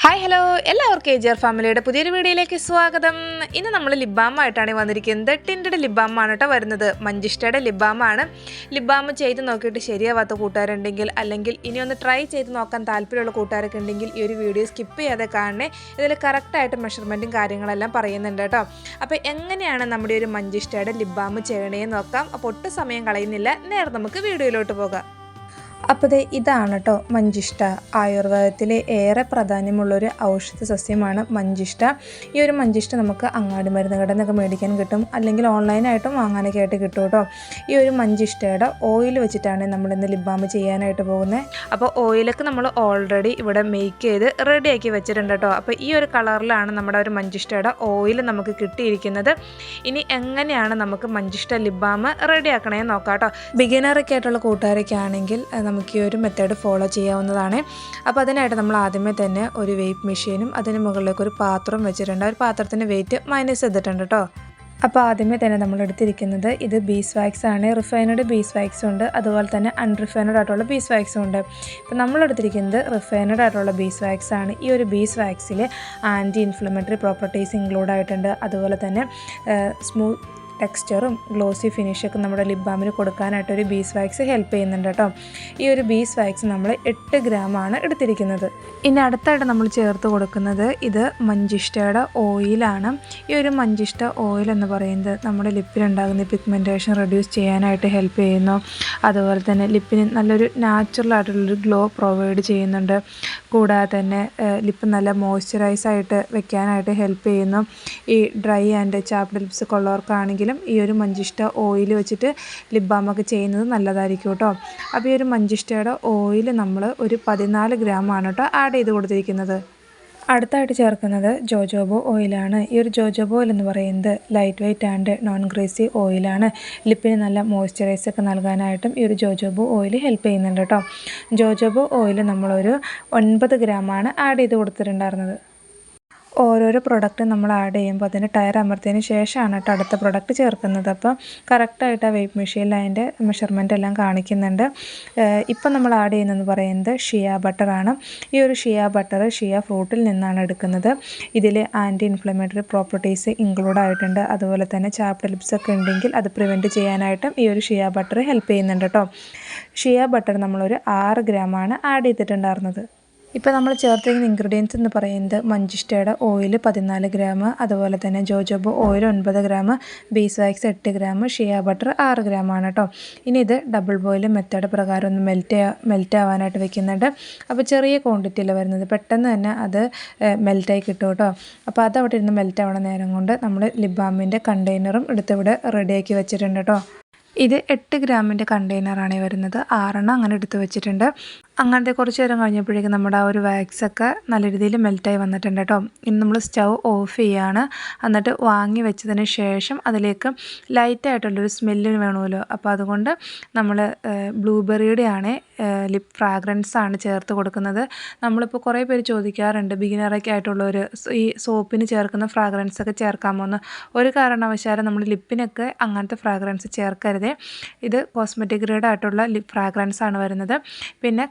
Hi hello എല്ലാവർക്കും AJR ഫാമിലിയുടെ പുതിയൊരു വീഡിയോയിലേക്ക് സ്വാഗതം. ഇന്ന് നമ്മൾ ലിപ് ബാം ആയിട്ടാണ് വന്നിരിക്കുന്നത്. ടിൻറ്റഡ് ലിപ് ബാം ആണ് കേട്ടോ വരുന്നത്. മഞ്ചിഷ്ടയുടെ ലിപ് ബാം ആണ്. ലിപ് ബാം ചെയ്ത് നോക്കിയിട്ട് ശരിയാവാത്ത കൂട്ടുകാരുണ്ടെങ്കിൽ അല്ലെങ്കിൽ ഇനി ഒന്ന് ട്രൈ ചെയ്ത് നോക്കാൻ താല്പര്യമുള്ള കൂട്ടുകാരൊക്കെ ഉണ്ടെങ്കിൽ ഈ ഒരു വീഡിയോ സ്കിപ്പ് ചെയ്യാതെ കാണണേ. ഇതിൽ കറക്റ്റായിട്ട് മെഷർമെൻറ്റും കാര്യങ്ങളെല്ലാം പറയുന്നുണ്ട് കേട്ടോ. അപ്പോൾ എങ്ങനെയാണ് നമ്മുടെ ഒരു മഞ്ചിഷ്ടയുടെ ലിപ് ബാം ചെയ്യണേന്ന് നോക്കാം. അപ്പോൾ ഒട്ടും സമയം കളയുന്നില്ല, നേരെ നമുക്ക് വീഡിയോയിലോട്ട് പോകാം. അപ്പോൾ ഇതാണ് കേട്ടോ മഞ്ചിഷ്ട. ആയുർവേദത്തിലെ ഏറെ പ്രാധാന്യമുള്ളൊരു ഔഷധ സസ്യമാണ് മഞ്ചിഷ്ട. ഈ ഒരു മഞ്ചിഷ്ട നമുക്ക് അങ്ങാടി മരുന്ന് കടയിൽ നിന്നൊക്കെ മേടിക്കാൻ കിട്ടും, അല്ലെങ്കിൽ ഓൺലൈനായിട്ടും വാങ്ങാനൊക്കെ ആയിട്ട് കിട്ടും കേട്ടോ. ഈ ഒരു മഞ്ചിഷ്ടയുടെ ഓയിൽ വെച്ചിട്ടാണ് നമ്മളിന്ന് ലിപ് ബാം ചെയ്യാനായിട്ട് പോകുന്നത്. അപ്പോൾ ഓയിലൊക്കെ നമ്മൾ ഓൾറെഡി ഇവിടെ മേക്ക് ചെയ്ത് റെഡിയാക്കി വെച്ചിട്ടുണ്ട് കേട്ടോ. അപ്പോൾ ഈ ഒരു കളറിലാണ് നമ്മുടെ ഒരു മഞ്ചിഷ്ടയുടെ ഓയിൽ നമുക്ക് കിട്ടിയിരിക്കുന്നത്. ഇനി എങ്ങനെയാണ് നമുക്ക് മഞ്ചിഷ്ട ലിപ് ബാം റെഡിയാക്കണേന്ന് നോക്കാം കേട്ടോ. ബിഗിനറൊക്കെ ആയിട്ടുള്ള കൂട്ടുകാരൊക്കെ ആണെങ്കിൽ നമുക്ക് ഈ ഒരു മെത്തേഡ് ഫോളോ ചെയ്യാവുന്നതാണ്. അപ്പോൾ അതിനായിട്ട് നമ്മൾ ആദ്യമേ തന്നെ ഒരു വെയ്റ്റ് മെഷീനും അതിന് മുകളിലേക്ക് ഒരു പാത്രം വെച്ചിട്ടുണ്ട്. ഒരു പാത്രത്തിൻ്റെ വെയിറ്റ് മൈനസ് ചെയ്തിട്ടുണ്ട് കേട്ടോ. അപ്പോൾ ആദ്യമേ തന്നെ നമ്മൾ എടുത്തിരിക്കുന്നത് ഇത് ബീസ് വാക്സ് ആണ്. റിഫൈനഡ് ബീസ് വാക്സും ഉണ്ട്, അതുപോലെ തന്നെ അൺറിഫൈനഡ് ആയിട്ടുള്ള ബീസ് വാക്സും ഉണ്ട്. ഇപ്പോൾ നമ്മളെടുത്തിരിക്കുന്നത് റിഫൈനഡ് ആയിട്ടുള്ള ബീസ് വാക്സ് ആണ്. ഈ ഒരു ബീസ് വാക്സിൽ ആൻറ്റി ഇൻഫ്ലമേറ്ററി പ്രോപ്പർട്ടീസ് ഇൻക്ലൂഡ് ആയിട്ടുണ്ട്. അതുപോലെ തന്നെ സ്മൂത്ത് ടെക്സ്ചറും ഗ്ലോസി ഫിനിഷൊക്കെ നമ്മുടെ ലിപ് ബാമിന് കൊടുക്കാനായിട്ടൊരു ബീസ് വാക്സ് ഹെൽപ്പ് ചെയ്യുന്നുണ്ട് കേട്ടോ. ഈ ഒരു ബീസ് വാക്സ് നമ്മൾ 8 ഗ്രാമാണ് എടുത്തിരിക്കുന്നത്. ഇനി അടുത്തായിട്ട് നമ്മൾ ചേർത്ത് കൊടുക്കുന്നത് ഇത് മഞ്ചിഷ്ടയുടെ ഓയിലാണ്. ഈ ഒരു മഞ്ചിഷ്ട ഓയിൽ എന്ന് പറയുന്നത് നമ്മുടെ ലിപ്പിലുണ്ടാകുന്ന പിഗ്മെൻറ്റേഷൻ റെഡ്യൂസ് ചെയ്യാനായിട്ട് ഹെൽപ്പ് ചെയ്യുന്നു. അതുപോലെ തന്നെ ലിപ്പിന് നല്ലൊരു നാച്ചുറലായിട്ടുള്ളൊരു ഗ്ലോ പ്രൊവൈഡ് ചെയ്യുന്നുണ്ട്. കൂടാതെ തന്നെ ലിപ്പ് നല്ല മോയ്സ്ചറൈസ് ആയിട്ട് വെക്കാനായിട്ട് ഹെൽപ്പ് ചെയ്യുന്നു. ഈ ഡ്രൈ ആൻഡ് ചാപ്ഡ് ലിപ്സ് ഒക്കെ ഉള്ളവർക്കാണെങ്കിൽ ഈ ഒരു മഞ്ചിഷ്ട ഓയിൽ വെച്ചിട്ട് ലിപ് ബാമൊക്കെ ചെയ്യുന്നത് നല്ലതായിരിക്കും കേട്ടോ. അപ്പോൾ ഈ ഒരു മഞ്ചിഷ്ടയുടെ ഓയിൽ നമ്മൾ ഒരു 14 ഗ്രാമാണ് കേട്ടോ ആഡ് ചെയ്ത് കൊടുത്തിരിക്കുന്നത്. അടുത്തായിട്ട് ചേർക്കുന്നത് ജോജോബോ ഓയിലാണ്. ഈ ഒരു ജോജോബോ ഓയിൽ എന്ന് പറയുന്നത് light weight and non greasy ഓയിലാണ്. ലിപ്പിന് നല്ല മോയ്സ്ചറൈസ് ഒക്കെ നൽകാനായിട്ടും ഈ ഒരു ജോജോബോ ഓയിൽ ഹെൽപ്പ് ചെയ്യുന്നുണ്ട് കേട്ടോ. ജോജോബോ ഓയിൽ നമ്മളൊരു 9 ഗ്രാമാണ് ആഡ് ചെയ്ത് കൊടുത്തിട്ടുണ്ടായിരുന്നത്. ഓരോരോ പ്രൊഡക്റ്റ് നമ്മൾ ആഡ് ചെയ്യുമ്പോൾ അതിന് ടയർ അമർത്തിയതിന് ശേഷമാണ് കേട്ടോ അടുത്ത പ്രൊഡക്റ്റ് ചേർക്കുന്നത്. അപ്പോൾ കറക്റ്റായിട്ട് ആ വെയ്റ്റ് മെഷീനിൽ അതിൻ്റെ മെഷർമെൻ്റ് എല്ലാം കാണിക്കുന്നുണ്ട്. ഇപ്പം നമ്മൾ ആഡ് ചെയ്യുന്നതെന്ന് പറയുന്നത് ഷിയ ബട്ടറാണ്. ഈ ഒരു ഷിയ ബട്ടർ ഷിയ ഫ്രൂട്ടിൽ നിന്നാണ് എടുക്കുന്നത്. ഇതിൽ ആൻറ്റി ഇൻഫ്ലമേറ്ററി പ്രോപ്പർട്ടീസ് ഇൻക്ലൂഡ് ആയിട്ടുണ്ട്. അതുപോലെ തന്നെ ചാപ്ഡ് ലിപ്സ് ഒക്കെ ഉണ്ടെങ്കിൽ അത് പ്രിവെൻറ്റ് ചെയ്യാനായിട്ടും ഈ ഒരു ഷിയ ബട്ടർ ഹെൽപ്പ് ചെയ്യുന്നുണ്ട് കേട്ടോ. ഷിയ ബട്ടർ നമ്മളൊരു 6 ഗ്രാമാണ് ആഡ് ചെയ്തിട്ടുണ്ടായിരുന്നത്. ഇപ്പോൾ നമ്മൾ ചേർത്തിരിക്കുന്ന ഇൻഗ്രീഡിയൻസ് എന്ന് പറയുന്നത് മഞ്ചിഷ്ടയുടെ ഓയിൽ 14 ഗ്രാം, അതുപോലെ തന്നെ ജോജോബോ ഓയിൽ 9 ഗ്രാം, ബീസ് വാക്സ് 8 ഗ്രാം, ഷിയ ബട്ടർ 6 ഗ്രാമാണ് കേട്ടോ. ഇനി ഇത് ഡബിൾ ബോയിൽ മെത്തേഡ് പ്രകാരം ഒന്ന് മെൽറ്റ് ആവാനായിട്ട് വെക്കുന്നുണ്ട്. അപ്പോൾ ചെറിയ ക്വാണ്ടിറ്റിയിൽ വരുന്നത് പെട്ടെന്ന് തന്നെ അത് മെൽറ്റായി കിട്ടും കേട്ടോ. അപ്പോൾ അതവിടെ ഇരുന്ന് മെൽറ്റ് ആവണ നേരം കൊണ്ട് നമ്മൾ ലിപ് ബാമിൻ്റെ കണ്ടെയ്നറും എടുത്തിവിടെ റെഡിയാക്കി വെച്ചിട്ടുണ്ട് കേട്ടോ. ഇത് 8 ഗ്രാമിൻ്റെ കണ്ടെയ്നറാണ് വരുന്നത്. 6 അങ്ങനെ എടുത്ത് വെച്ചിട്ടുണ്ട്. അങ്ങനത്തെ കുറച്ച് നേരം കഴിഞ്ഞപ്പോഴേക്കും നമ്മുടെ ആ ഒരു വാക്സൊക്കെ നല്ല രീതിയിൽ മെൽറ്റായി വന്നിട്ടുണ്ട് കേട്ടോ. ഇനി നമ്മൾ സ്റ്റൗ ഓഫ് ചെയ്യുകയാണ്. എന്നിട്ട് വാങ്ങി വെച്ചതിന് ശേഷം അതിലേക്ക് ലൈറ്റായിട്ടുള്ളൊരു സ്മെല്ലിന് വേണമല്ലോ. അപ്പോൾ അതുകൊണ്ട് നമ്മൾ ബ്ലൂബെറിയുടെ ആണ് ലിപ് ഫ്രാഗ്രൻസ് ആണ് ചേർത്ത് കൊടുക്കുന്നത്. നമ്മളിപ്പോൾ കുറേ പേര് ചോദിക്കാറുണ്ട് ബിഗിനറൊക്കെ ആയിട്ടുള്ളവർ ഈ സോപ്പിന് ചേർക്കുന്ന ഫ്രാഗ്രൻസ് ഒക്കെ ചേർക്കാമോ എന്ന്. ഒരു കാരണവശാലും നമ്മൾ ലിപ്പിനൊക്കെ അങ്ങനത്തെ ഫ്രാഗ്രൻസ് ചേർക്കരുത്. ഇത് കോസ്മെറ്റിക് ഗ്രേഡ് ആയിട്ടുള്ള ലിപ് ഫ്രാഗ്രൻസ് ആണ് വരുന്നത്. പിന്നെ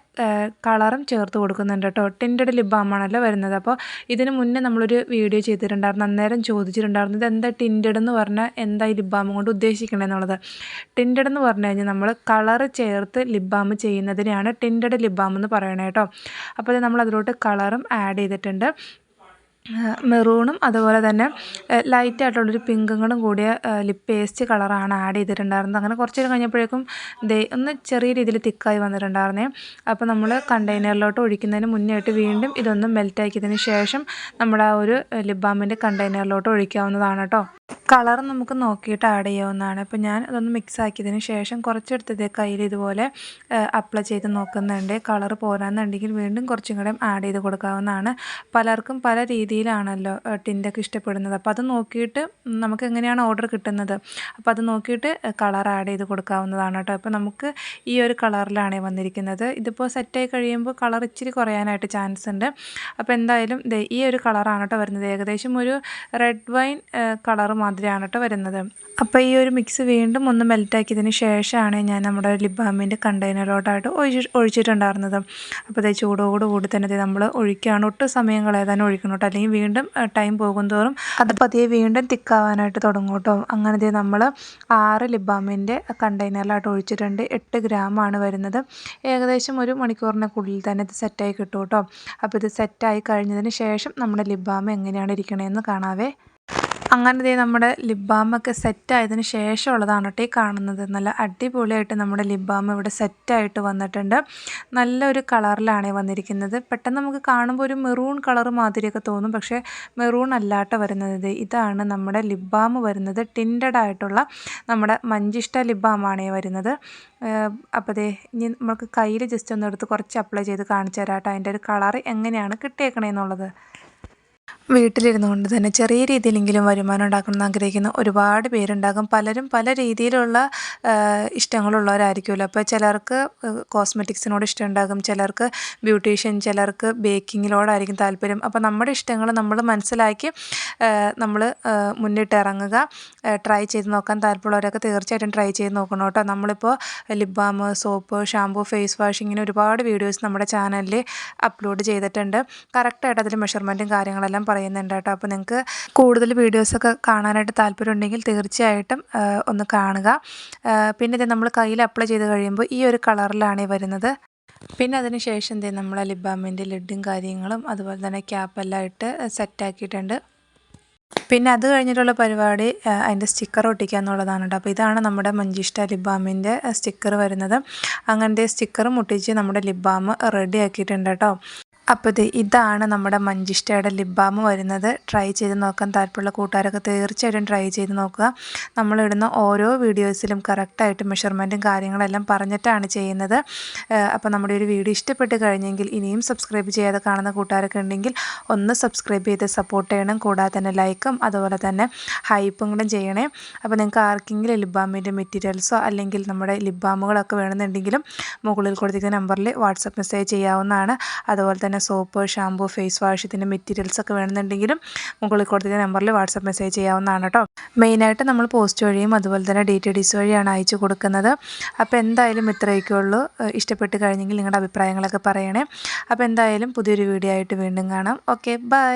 കളറും ചേർത്ത് കൊടുക്കുന്നുണ്ട് കേട്ടോ. ടിൻറ്റഡ് ലിപ് ബാമാണല്ലോ വരുന്നത്. അപ്പോൾ ഇതിന് മുന്നേ നമ്മളൊരു വീഡിയോ ചെയ്തിട്ടുണ്ടായിരുന്നു. അന്നേരം ചോദിച്ചിട്ടുണ്ടായിരുന്നു ഇതെന്താ ടിൻറ്റഡ് എന്ന് പറഞ്ഞാൽ എന്താ ഈ ലിപ് ബാം കൊണ്ട് ഉദ്ദേശിക്കണമെന്നുള്ളത്. ടിൻറ്റഡ് എന്ന് പറഞ്ഞു കഴിഞ്ഞാൽ നമ്മൾ കളറ് ചേർത്ത് ലിപ് ബാം ചെയ്യുന്നതിനെയാണ് ടിൻറ്റഡ് ലിപ് ബാം എന്ന് പറയണത് കേട്ടോ. അപ്പോൾ നമ്മൾ അതിലോട്ട് കളറും ആഡ് ചെയ്തിട്ടുണ്ട്. മെറൂണും അതുപോലെ തന്നെ ലൈറ്റായിട്ടുള്ളൊരു പിങ്കും കൂടിയ ലിപ് പേസ്റ്റ് കളറാണ് ആഡ് ചെയ്തിട്ടുണ്ടായിരുന്നത്. അങ്ങനെ കുറച്ച് നേരം കഴിഞ്ഞപ്പോഴേക്കും ഒന്ന് ചെറിയ രീതിയിൽ തിക്കായി വന്നിട്ടുണ്ടായിരുന്നേ. അപ്പോൾ നമ്മൾ കണ്ടെയ്നറിലോട്ട് ഒഴിക്കുന്നതിന് മുന്നേ ആയിട്ട് വീണ്ടും ഇതൊന്ന് മെൽറ്റാക്കിയതിന് ശേഷം നമ്മുടെ ആ ഒരു ലിപ് ബാമിൻ്റെ കണ്ടെയ്നറിലോട്ട് ഒഴിക്കാവുന്നതാണ് കേട്ടോ. കളർ നമുക്ക് നോക്കിയിട്ട് ആഡ് ചെയ്യാവുന്നതാണ്. അപ്പോൾ ഞാൻ അതൊന്ന് മിക്സ് ആക്കിയതിന് ശേഷം കുറച്ചെടുത്തത് കയ്യിൽ ഇതുപോലെ അപ്ലൈ ചെയ്ത് നോക്കുന്നുണ്ട്. കളർ പോരാന്നുണ്ടെങ്കിൽ വീണ്ടും കുറച്ചും കൂടെ ആഡ് ചെയ്ത് കൊടുക്കാവുന്നതാണ്. പലർക്കും പല രീതിയിൽ രീതിയിലാണല്ലോ ടിൻ്റൊക്കെ ഇഷ്ടപ്പെടുന്നത്. അപ്പോൾ അത് നോക്കിയിട്ട് നമുക്ക് എങ്ങനെയാണ് ഓർഡർ കിട്ടുന്നത്, അപ്പോൾ അത് നോക്കിയിട്ട് കളർ ആഡ് ചെയ്ത് കൊടുക്കാവുന്നതാണ് കേട്ടോ. അപ്പോൾ നമുക്ക് ഈ ഒരു കളറിലാണ് വന്നിരിക്കുന്നത്. ഇതിപ്പോൾ സെറ്റായി കഴിയുമ്പോൾ കളർ ഇച്ചിരി കുറയാനായിട്ട് ചാൻസ് ഉണ്ട്. അപ്പോൾ എന്തായാലും ഈ ഒരു കളറാണ് കേട്ടോ വരുന്നത്. ഏകദേശം ഒരു റെഡ് വൈൻ കളർ മാതിരിയാണ് കേട്ടോ വരുന്നത്. അപ്പോൾ ഈ ഒരു മിക്സ് വീണ്ടും ഒന്ന് മെൽറ്റാക്കിയതിന് ശേഷമാണ് ഞാൻ നമ്മുടെ ലിപ് ബാമിൻ്റെ കണ്ടെയ്നറിലോട്ടായിട്ട് ഒഴിച്ചിട്ടുണ്ടായിരുന്നത്. അപ്പോൾ ഇത് ചൂടോടുകൂടി തന്നെ നമ്മൾ ഒഴിക്കുകയാണ്. ഒട്ടും സമയം കളയാതെ ഒഴിക്കണം കേട്ടോ, അല്ലെങ്കിൽ വീണ്ടും ടൈം പോകും തോറും അത് പതിയെ വീണ്ടും തിക്കാവാനായിട്ട് തുടങ്ങും കേട്ടോ. അങ്ങനെ നമ്മൾ 6 ലിപ് ബാമിൻ്റെ കണ്ടെയ്നറിലായിട്ട് ഒഴിച്ചിട്ടുണ്ട്. 8 ഗ്രാമാണ് വരുന്നത്. ഏകദേശം ഒരു മണിക്കൂറിനുള്ളിൽ തന്നെ ഇത് സെറ്റായി കിട്ടും കേട്ടോ. അപ്പോൾ ഇത് സെറ്റായി കഴിഞ്ഞതിന് ശേഷം നമ്മുടെ ലിപ് ബാം എങ്ങനെയാണ് ഇരിക്കണതെന്ന് കാണാവേ. അങ്ങനെ നമ്മുടെ ലിപ് ബാമൊക്കെ സെറ്റായതിന് ശേഷമുള്ളതാണ് കേട്ടോ ഈ കാണുന്നത്. നല്ല അടിപൊളിയായിട്ട് നമ്മുടെ ലിപ് ബാം ഇവിടെ സെറ്റായിട്ട് വന്നിട്ടുണ്ട്. നല്ലൊരു കളറിലാണ് വന്നിരിക്കുന്നത്. പെട്ടെന്ന് നമുക്ക് കാണുമ്പോൾ ഒരു മെറൂൺ കളർ മാതിരിയൊക്കെ തോന്നും, പക്ഷേ മെറൂൺ അല്ലാട്ട വരുന്നത്. ഇതാണ് നമ്മുടെ ലിപ് ബാം വരുന്നത്. ടിൻറ്റഡ് ആയിട്ടുള്ള നമ്മുടെ മഞ്ചിഷ്ട ലിപ് ബാമാണ് വരുന്നത്. അപ്പോൾ ഇനി നമുക്ക് കയ്യിൽ ജസ്റ്റ് ഒന്ന് എടുത്ത് കുറച്ച് അപ്ലൈ ചെയ്ത് കാണിച്ചു തരാം കേട്ടോ അതിൻ്റെ ഒരു കളർ എങ്ങനെയാണ് കിട്ടിയേക്കണേന്നുള്ളത്. വീട്ടിലിരുന്നു കൊണ്ട് തന്നെ ചെറിയ രീതിയിലെങ്കിലും വരുമാനം ഉണ്ടാക്കണമെന്ന് ആഗ്രഹിക്കുന്ന ഒരുപാട് പേരുണ്ടാകും. പലരും പല രീതിയിലുള്ള ഇഷ്ടങ്ങളുള്ളവരായിരിക്കുമല്ലോ. അപ്പോൾ ചിലർക്ക് കോസ്മെറ്റിക്സിനോട് ഇഷ്ടമുണ്ടാകും, ചിലർക്ക് ബ്യൂട്ടീഷ്യൻ, ചിലർക്ക് ബേക്കിങ്ങിനോടായിരിക്കും താല്പര്യം. അപ്പോൾ നമ്മുടെ ഇഷ്ടങ്ങൾ നമ്മൾ മനസ്സിലാക്കി നമ്മൾ മുന്നിട്ടിറങ്ങുക. ട്രൈ ചെയ്ത് നോക്കാൻ താല്പര്യമുള്ളവരൊക്കെ തീർച്ചയായിട്ടും ട്രൈ ചെയ്ത് നോക്കണം കേട്ടോ. നമ്മളിപ്പോൾ lip balm, soap, shampoo, face wash ഇങ്ങനെ ഒരുപാട് വീഡിയോസ് നമ്മുടെ ചാനലിൽ അപ്ലോഡ് ചെയ്തിട്ടുണ്ട്. കറക്റ്റായിട്ട് അതിൽ മെഷർമെൻറ്റും കാര്യങ്ങളെല്ലാം പറയുന്നുണ്ട് കേട്ടോ. അപ്പോൾ നിങ്ങൾക്ക് കൂടുതൽ വീഡിയോസൊക്കെ കാണാനായിട്ട് താല്പര്യമുണ്ടെങ്കിൽ തീർച്ചയായിട്ടും ഒന്ന് കാണുക. പിന്നെ ഇത് നമ്മൾ കയ്യിൽ അപ്ലൈ ചെയ്ത് കഴിയുമ്പോൾ ഈ ഒരു കളറിലാണ് വരുന്നത്. പിന്നെ അതിന് ശേഷം നമ്മൾ ലിപ് ബാമിൻ്റെ ലിഡും കാര്യങ്ങളും അതുപോലെ തന്നെ ക്യാപ്പെല്ലാം ഇട്ട് സെറ്റാക്കിയിട്ടുണ്ട്. പിന്നെ അത് കഴിഞ്ഞിട്ടുള്ള പരിപാടി അതിൻ്റെ സ്റ്റിക്കർ ഒട്ടിക്കുക എന്നുള്ളതാണ് കേട്ടോ. അപ്പോൾ ഇതാണ് നമ്മുടെ മഞ്ചിഷ്ട ലിപ് ബാമിൻ്റെ സ്റ്റിക്കർ വരുന്നത്. അങ്ങനത്തെ സ്റ്റിക്കറും ഒട്ടിച്ച് നമ്മുടെ ലിപ് ബാം റെഡി ആക്കിയിട്ടുണ്ട് കേട്ടോ. അപ്പോൾ ഇതാണ് നമ്മുടെ മഞ്ചിഷ്ടയുടെ ലിപ് ബാം വരുന്നത്. ട്രൈ ചെയ്ത് നോക്കാൻ താല്പര്യമുള്ള കൂട്ടുകാരൊക്കെ തീർച്ചയായിട്ടും ട്രൈ ചെയ്ത് നോക്കുക. നമ്മളിടുന്ന ഓരോ വീഡിയോസിലും കറക്റ്റായിട്ട് മെഷർമെൻറ്റും കാര്യങ്ങളെല്ലാം പറഞ്ഞിട്ടാണ് ചെയ്യുന്നത്. അപ്പോൾ നമ്മുടെ ഒരു വീഡിയോ ഇഷ്ടപ്പെട്ട് കഴിഞ്ഞെങ്കിൽ ഇനിയും സബ്സ്ക്രൈബ് ചെയ്യാതെ കാണുന്ന കൂട്ടുകാരൊക്കെ ഉണ്ടെങ്കിൽ ഒന്ന് സബ്സ്ക്രൈബ് ചെയ്ത് സപ്പോർട്ട് ചെയ്യണം. കൂടാതെ തന്നെ ലൈക്കും അതുപോലെ തന്നെ ഹൈപ്പും കൂടെ ചെയ്യണേ. അപ്പോൾ നിങ്ങൾക്ക് ആർക്കെങ്കിലും ലിപ് ബാമിൻ്റെ മെറ്റീരിയൽസോ അല്ലെങ്കിൽ നമ്മുടെ ലിപ് ബാമുകളൊക്കെ വേണമെന്നുണ്ടെങ്കിലും മുകളിൽ കൊടുത്തിരിക്കുന്ന നമ്പറിൽ വാട്സപ്പ് മെസ്സേജ് ചെയ്യാവുന്നതാണ്. അതുപോലെ തന്നെ സോപ്പ്, ഷാമ്പൂ, ഫേസ് വാഷ് ഇതിൻ്റെ മെറ്റീരിയൽസൊക്കെ വേണമെന്നുണ്ടെങ്കിലും മുകളിൽ കൊടുത്തിരിക്കുന്ന നമ്പറിൽ വാട്സപ്പ് മെസ്സേജ് ചെയ്യാവുന്നതാണ് കേട്ടോ. മെയിനായിട്ട് നമ്മൾ പോസ്റ്റ് വഴിയും അതുപോലെ തന്നെ DTDC വഴിയാണ് അയച്ചു കൊടുക്കുന്നത്. അപ്പോൾ എന്തായാലും ഇത്രയൊക്കെ ഉള്ളൂ. ഇഷ്ടപ്പെട്ട് കഴിഞ്ഞെങ്കിൽ നിങ്ങളുടെ അഭിപ്രായങ്ങളൊക്കെ പറയണേ. അപ്പോൾ എന്തായാലും പുതിയൊരു വീഡിയോ ആയിട്ട് വീണ്ടും കാണാം. Okay, by.